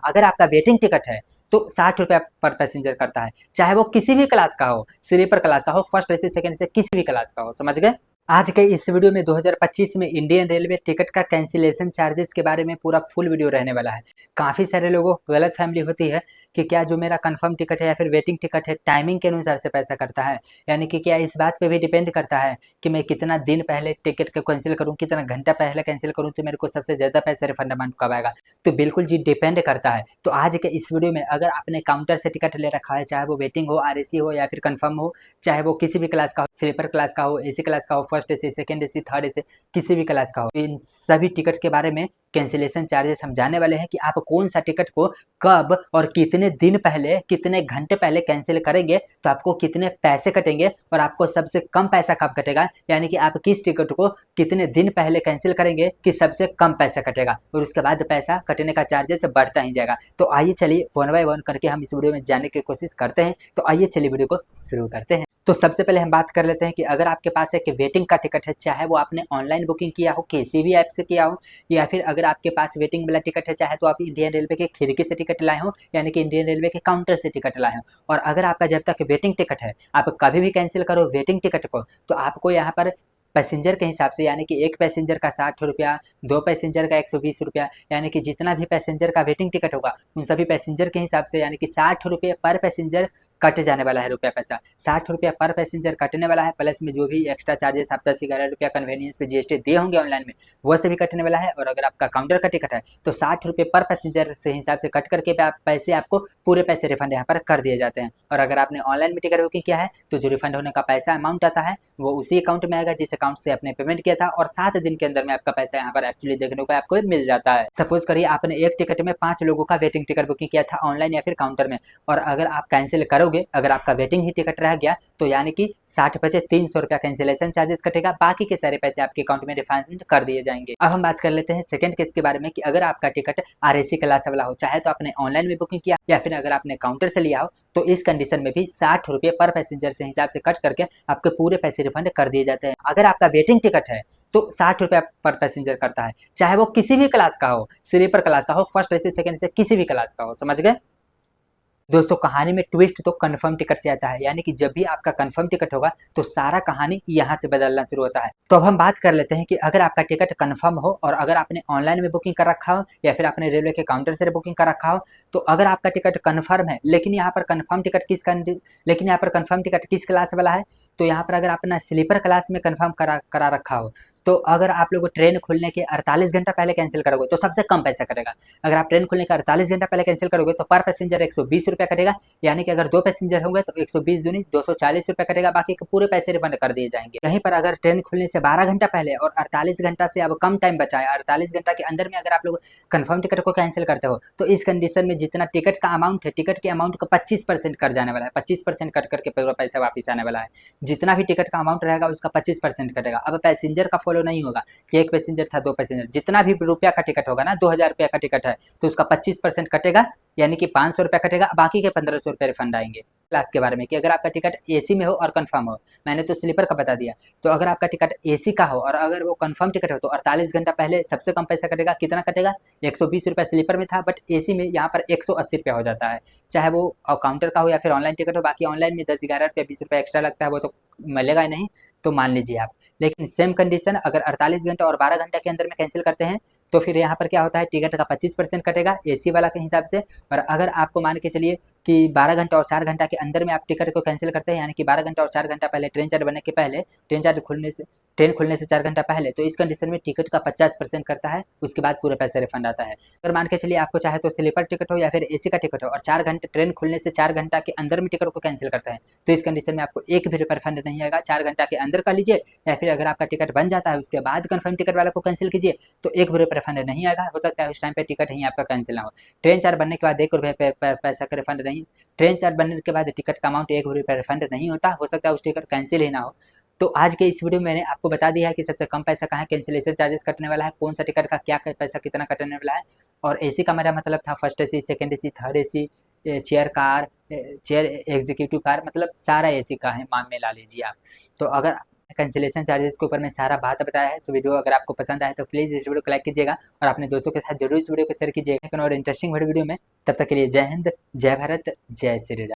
अगर आपका waiting ticket है तो 60 रुपया पर पैसेंजर करता है, चाहे वो किसी भी क्लास का हो, स्लीपर क्लास का हो, फर्स्ट एसी सेकंड एसी किसी भी क्लास का हो। समझ गए। आज के इस वीडियो में 2025 में इंडियन रेलवे टिकट का कैंसिलेशन चार्जेस के बारे में पूरा फुल वीडियो रहने वाला है। काफ़ी सारे लोगों को गलत फैमिली होती है कि क्या जो मेरा कंफर्म टिकट है या फिर वेटिंग टिकट है टाइमिंग के अनुसार से पैसा करता है, यानी कि क्या इस बात पे भी डिपेंड करता है कि मैं कितना दिन पहले टिकट को कैंसिल करूँ, कितना घंटा पहले कैंसिल करूँ तो मेरे को सबसे ज़्यादा पैसा रिफंड अमाउंट कब आएगा। तो बिल्कुल जी डिपेंड करता है। तो आज के इस वीडियो में अगर आपने काउंटर से टिकट ले रखा है, चाहे वो वेटिंग हो, आरएसी हो या फिर कंफर्म हो, चाहे वो किसी भी क्लास का हो, स्लीपर क्लास का हो, एसी क्लास का हो, first AC, second AC, third AC, किसी भी क्लास का हो, इन सभी टिकट के बारे में कैंसिलेशन चार्जेस हम जानने वाले हैं कि आप कौन सा टिकट को कब और कितने दिन पहले, कितने घंटे पहले कैंसिल करेंगे तो आपको कितने पैसे कटेंगे और आपको सबसे कम पैसा कब कटेगा, यानी कि आप किस टिकट को कितने दिन पहले कैंसिल करेंगे कि सबसे कम पैसा कटेगा और उसके बाद पैसा कटने का चार्जेस बढ़ता ही जाएगा। तो आइए चलिए वन बाय वन करके हम इस वीडियो में जानने की कोशिश करते हैं। तो आइए चलिए वीडियो को शुरू करते हैं। तो सबसे पहले हम बात कर लेते हैं कि अगर आपके पास एक वेटिंग का टिकट है, चाहे वो आपने ऑनलाइन बुकिंग किया हो, किसी भी ऐप से किया हो, या फिर अगर आपके पास वेटिंग वाला टिकट है, चाहे तो आप इंडियन रेलवे के खिड़की से टिकट लाए हो, यानी कि इंडियन रेलवे के काउंटर से टिकट लाए हो, और अगर आपका जब तक वेटिंग टिकट है आप कभी भी कैंसिल करो वेटिंग टिकट को तो आपको यहाँ पर पैसेंजर के हिसाब से, यानी कि एक पैसेंजर का 60 रुपया, दो पैसेंजर का 120 रुपया, यानी कि जितना भी पैसेंजर का वेटिंग टिकट होगा उन सभी पैसेंजर के हिसाब से, यानी कि 60 रुपये पर पैसेंजर कट जाने वाला है रुपया पैसा। 60 रुपया पर पैसेंजर कटने वाला है, प्लस में जो भी एक्स्ट्रा चार्जेस आप 10-11 रुपया कन्वेनियंस पे जीएसटी दिए होंगे ऑनलाइन में वो से भी कटने वाला है। और अगर आपका काउंटर का टिकट है तो 60 रुपये पर पैसेंजर से हिसाब से कट करके पैसे आपको पूरे पैसे रिफंड यहाँ पर कर दिए जाते हैं। और अगर आपने ऑनलाइन में टिकट बुकिंग किया है तो जो रिफंड होने का पैसा अमाउंट आता है वो उसी अकाउंट में आएगा जिस अकाउंट से आपने पेमेंट किया था, और 7 दिन के अंदर में आपका पैसा यहाँ पर एक्चुअली देखने को आपको मिल जाता है। सपोज करिए आपने एक टिकट में 5 लोगों का वेटिंग टिकट बुकिंग किया था ऑनलाइन या फिर काउंटर में, और अगर आप कैंसिल करोगे, अगर आपका वेटिंग ही टिकट रह गया तो यानी कि 60 बचे 300 रुपया कैंसिलेशन चार्जेस कटेगा, बाकी के सारे पैसे आपके अकाउंट में रिफंड कर दिए जाएंगे। अब हम बात कर लेते हैं सेकंड केस के बारे में कि अगर आपका टिकट आरएसी क्लास वाला हो, चाहे तो आपने ऑनलाइन में बुकिंग किया या फिर अगर आपने काउंटर से लिया हो, तो इस कंडीशन में भी 60 रुपये पर पैसेंजर से हिसाब से कट करके आपके पूरे पैसे रिफंड कर दिए जाते हैं। अगर आपका वेटिंग टिकट है तो 60 रुपया पर पैसेंजर करता है, चाहे वो किसी भी क्लास का हो, स्लीपर क्लास का हो, फर्स्ट एसी, सेकंड एसी, किसी भी क्लास का हो। समझ गए दोस्तों। कहानी में ट्विस्ट तो कंफर्म टिकट से आता है, यानी कि जब भी आपका कंफर्म टिकट होगा तो सारा कहानी यहाँ से बदलना शुरू होता है। तो अब हम बात कर लेते हैं कि अगर आपका टिकट कंफर्म हो और अगर आपने ऑनलाइन में बुकिंग कर रखा हो या फिर आपने रेलवे के काउंटर से बुकिंग कर रखा हो, तो अगर आपका टिकट कंफर्म है लेकिन यहाँ पर कंफर्म टिकट किस क्लास वाला है, तो यहाँ पर अगर आपने स्लीपर क्लास में कंफर्म करा रखा हो तो अगर आप लोग ट्रेन खुलने के 48 घंटा पहले कैंसिल करोगे तो सबसे कम पैसा कटेगा। अगर आप ट्रेन खुलने के 48 घंटा पहले कैंसिल करोगे तो पर पैसेंजर 120 रुपया कटेगा, यानी कि अगर 2 पैसेंजर होंगे तो 120 दूनी 240 रुपया कटेगा, बाकी के पूरे पैसे रिफंड कर दिए जाएंगे। यहीं पर अगर ट्रेन खुलने से 12 घंटा पहले और 48 घंटा से अब कम टाइम बचा है, 48 घंटा के अंदर में अगर आप लोग कंफर्म टिकट को कैंसिल करते हो तो इस कंडीशन में जितना टिकट का अमाउंट है, टिकट के अमाउंट का 25% कट जाने वाला है, 25% कट करके पूरा पैसा वापस आने वाला है। जितना भी टिकट का अमाउंट रहेगा उसका 25% कटेगा। अब पैसेंजर का फॉलो नहीं होगा कि एक पैसेंजर था, 2 पैसेंजर, जितना भी रुपया का टिकट होगा ना, 2000 रुपया का टिकट है तो उसका 25% कटेगा, यानी कि 500 रुपया कटेगा, बाकी के 1500 रुपये रिफंड आएंगे। क्लास के बारे में कि अगर आपका टिकट एसी में हो और कंफर्म हो, मैंने तो स्लीपर का बता दिया, तो अगर आपका टिकट एसी का हो और अगर वो कंफर्म टिकट हो तो 48 घंटा पहले सबसे कम पैसा कटेगा। कितना कटेगा? 120 रुपया स्लीपर में था, बट एसी में यहाँ पर 180 रुपया हो जाता है, चाहे वो काउंटर का हो या फिर ऑनलाइन टिकट हो। बाकी ऑनलाइन में 10-11 रुपया 20 रुपया एक्स्ट्रा लगता है, वो तो मिलेगा ही नहीं, तो मान लीजिए आप। लेकिन सेम कंडीशन अगर 48 घंटा और 12 घंटा के अंदर में कैंसिल करते हैं तो फिर यहाँ पर क्या होता है, टिकट का 25% कटेगा एसी वाला के हिसाब से। और अगर आपको मान के चलिए कि 12 घंटा और 4 घंटा के अंदर में आप टिकट को कैंसिल करते हैं, यानी कि 12 घंटा और 4 घंटा पहले, ट्रेन चार्ट बनने के पहले, ट्रेन खुलने से 4 घंटा पहले, तो इस कंडीशन में टिकट का 50% करता है, उसके बाद पूरे पैसे रिफंड आता है। अगर मान के चलिए आपको चाहे तो स्लीपर टिकट हो या फिर एसी का टिकट हो और 4 घंटे, ट्रेन खुलने से 4 घंटा के अंदर में टिकट को कैंसिल करते हैं तो इस कंडीशन में आपको एक भी रुपया रिफंड नहीं आएगा। 4 घंटा के अंदर कर लीजिए या फिर अगर आपका टिकट बन जाता है उसके बाद कंफर्म टिकट वाला को कैंसिल कीजिए तो एक भी रुपया रिफंड नहीं आएगा। हो सकता है उस टाइम पे टिकट ही आपका कैंसिल ना हो। ट्रेन चार्ज बनने के बाद 1 रुपये पैसा का रिफंड नहीं, ट्रेन चार्ज बनने के बाद टिकट का अमाउंट 1 रुपया रिफंड नहीं होता, हो सकता है उस टिकट कैंसिल ही ना हो। तो आज के इस वीडियो में मैंने आपको बता दिया है कि सबसे कम पैसा कहाँ कैंसिलेशन चार्जेस कटने वाला है, कौन सा टिकट का क्या पैसा कितना कटने वाला है। और एसी का मेरा मतलब था first AC, second AC, third AC, chair car, chair executive car, मतलब सारा एसी का है मान में ला लीजिए आप। तो अगर कैंसिलेशन चार्जेस के ऊपर मैं सारा बात बताया है। इस वीडियो अगर आपको पसंद आए तो प्लीज़ इस वीडियो को लाइक कीजिएगा और अपने दोस्तों के साथ जरूर इस वीडियो को शेयर कीजिएगा और इंटरेस्टिंग वीडियो में। तब तक के लिए जय हिंद, जय भारत, जय श्री राम।